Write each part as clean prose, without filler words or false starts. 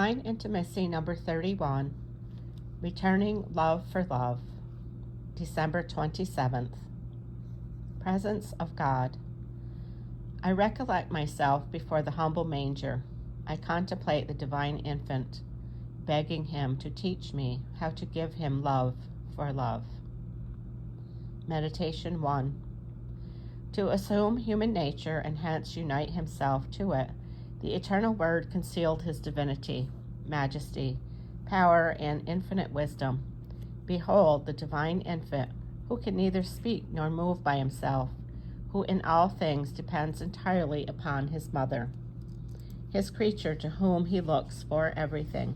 Divine Intimacy number 31, Returning Love for Love, December 27th. Presence of God. I recollect myself before the humble manger. I contemplate the divine infant, begging him to teach me how to give him love for love. Meditation 1. To assume human nature and hence unite himself to it, the eternal Word concealed his divinity, majesty, power, and infinite wisdom. Behold the divine infant, who can neither speak nor move by himself, who in all things depends entirely upon his mother, his creature to whom he looks for everything.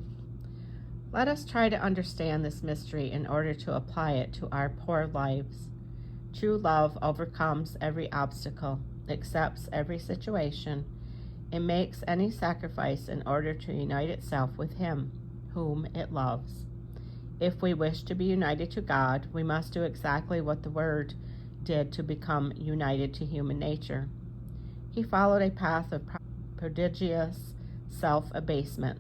Let us try to understand this mystery in order to apply it to our poor lives. True love overcomes every obstacle, accepts every situation, and makes any sacrifice in order to unite itself with him whom it loves. If we wish to be united to God, we must do exactly what the Word did to become united to human nature. He followed a path of prodigious self-abasement,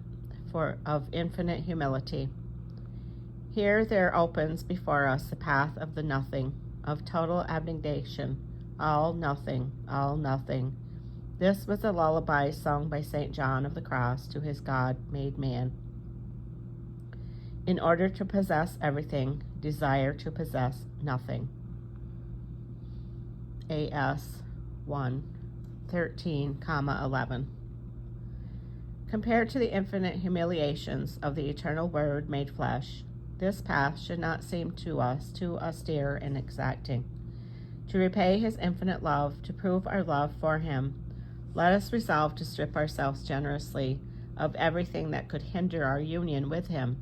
of infinite humility. Here there opens before us the path of the nothing, of total abnegation, all nothing, all nothing. This was a lullaby sung by St. John of the Cross to his God made man. In order to possess everything, desire to possess nothing. AS 1:13, 11. Compared to the infinite humiliations of the eternal Word made flesh, this path should not seem to us too austere and exacting. To repay his infinite love, to prove our love for him, let us resolve to strip ourselves generously of everything that could hinder our union with him.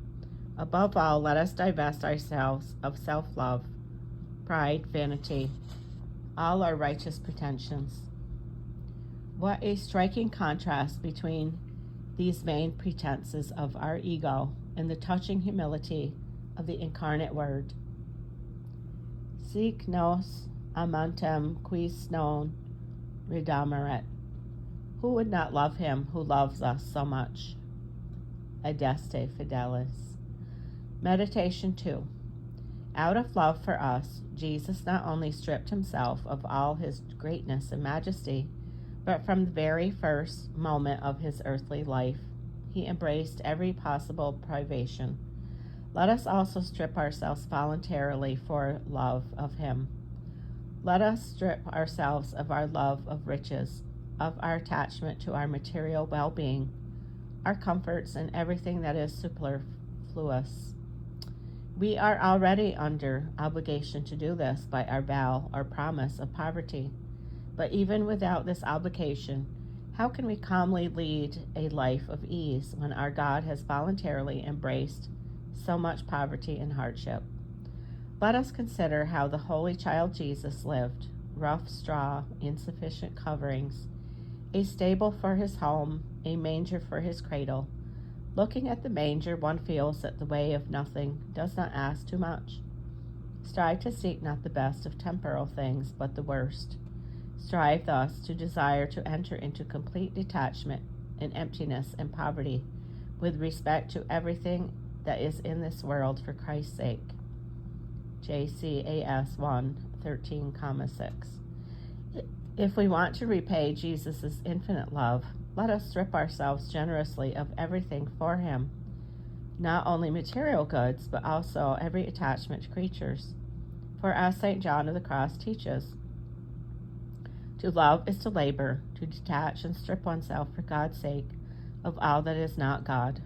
Above all, let us divest ourselves of self-love, pride, vanity, all our righteous pretensions. What a striking contrast between these vain pretenses of our ego and the touching humility of the incarnate Word. Sic nos amantem quis non redameret. Who would not love him who loves us so much? Adeste Fidelis. Meditation 2. Out of love for us, Jesus not only stripped himself of all his greatness and majesty, but from the very first moment of his earthly life, he embraced every possible privation. Let us also strip ourselves voluntarily for love of him. Let us strip ourselves of our love of riches, of our attachment to our material well-being, our comforts, and everything that is superfluous. We are already under obligation to do this by our vow or promise of poverty. But even without this obligation, how can we calmly lead a life of ease when our God has voluntarily embraced so much poverty and hardship? Let us consider how the Holy Child Jesus lived: rough straw, insufficient coverings, a stable for his home, a manger for his cradle. Looking at the manger, one feels that the way of nothing does not ask too much. Strive to seek not the best of temporal things, but the worst. Strive thus to desire to enter into complete detachment and emptiness and poverty with respect to everything that is in this world for Christ's sake. JCAS 1:13, 6. If we want to repay Jesus' infinite love, let us strip ourselves generously of everything for him, not only material goods, but also every attachment to creatures. For as St. John of the Cross teaches, to love is to labor, to detach and strip oneself for God's sake of all that is not God.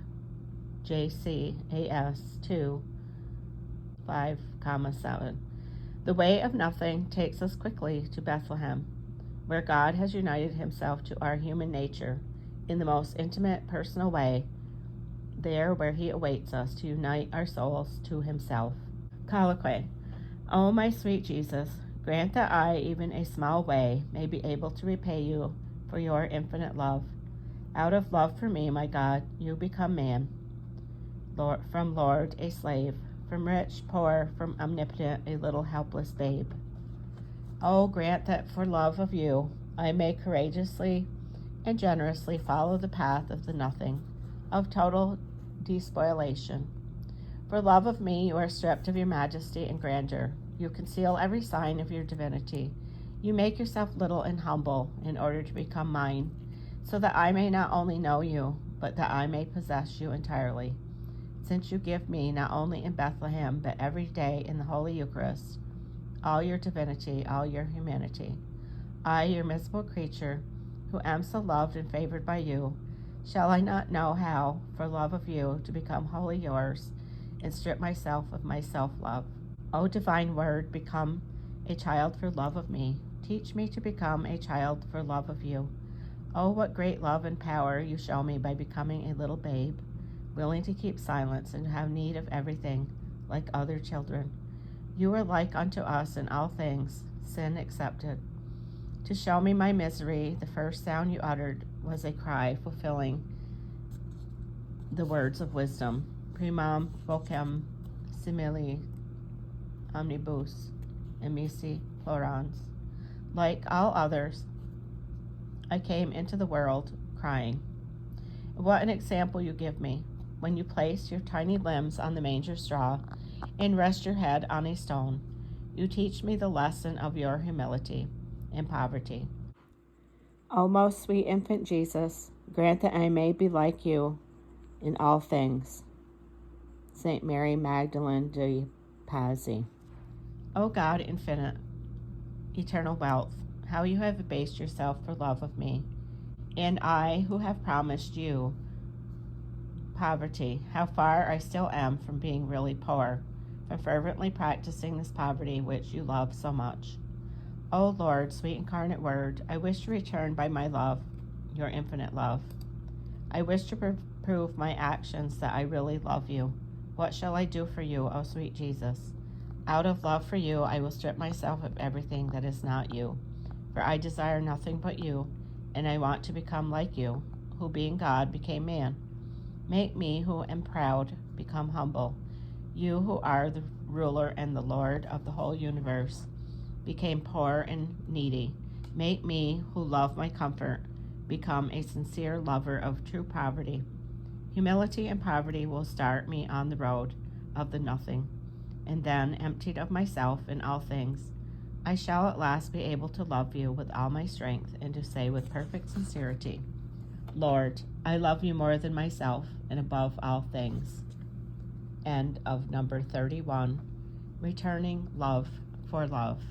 JCAS 2:5, 7. The way of nothing takes us quickly to Bethlehem, where God has united himself to our human nature in the most intimate, personal way, there where he awaits us to unite our souls to himself. Colloquy. O my sweet Jesus, grant that I, even a small way, may be able to repay you for your infinite love. Out of love for me, my God, you become man. From Lord, a slave. From rich, poor. From omnipotent, a little helpless babe. Oh, grant that for love of you, I may courageously and generously follow the path of the nothing, of total despoliation. For love of me, you are stripped of your majesty and grandeur. You conceal every sign of your divinity. You make yourself little and humble in order to become mine, so that I may not only know you, but that I may possess you entirely. Since you give me, not only in Bethlehem, but every day in the Holy Eucharist, all your divinity, all your humanity. I, your miserable creature, who am so loved and favored by you, shall I not know how, for love of you, to become wholly yours, and strip myself of my self-love? O divine word, become a child for love of me. Teach me to become a child for love of you. Oh, what great love and power you show me by becoming a little babe, willing to keep silence and have need of everything, like other children. You are like unto us in all things, sin excepted. To show me my misery, the first sound you uttered was a cry fulfilling the words of wisdom. Primam vocem simili omnibus emisi plorans. Like all others, I came into the world crying. What an example you give me, when you place your tiny limbs on the manger straw and rest your head on a stone. You teach me the lesson of your humility and poverty. O most sweet infant Jesus, grant that I may be like you in all things. St. Mary Magdalene de Pazzi. O God infinite, eternal wealth, how you have abased yourself for love of me, and I, who have promised you poverty, how far I still am from being really poor, from fervently practicing this poverty which you love so much. O Lord, sweet incarnate Word, I wish to return by my love, your infinite love. I wish to prove my actions that I really love you. What shall I do for you, O sweet Jesus? Out of love for you, I will strip myself of everything that is not you, for I desire nothing but you, and I want to become like you, who being God became man. Make me, who am proud, become humble. You, who are the ruler and the Lord of the whole universe, became poor and needy. Make me, who love my comfort, become a sincere lover of true poverty. Humility and poverty will start me on the road of the nothing, and then, emptied of myself in all things, I shall at last be able to love you with all my strength and to say with perfect sincerity, Lord, I love you more than myself and above all things. End of number 31, Returning Love for Love.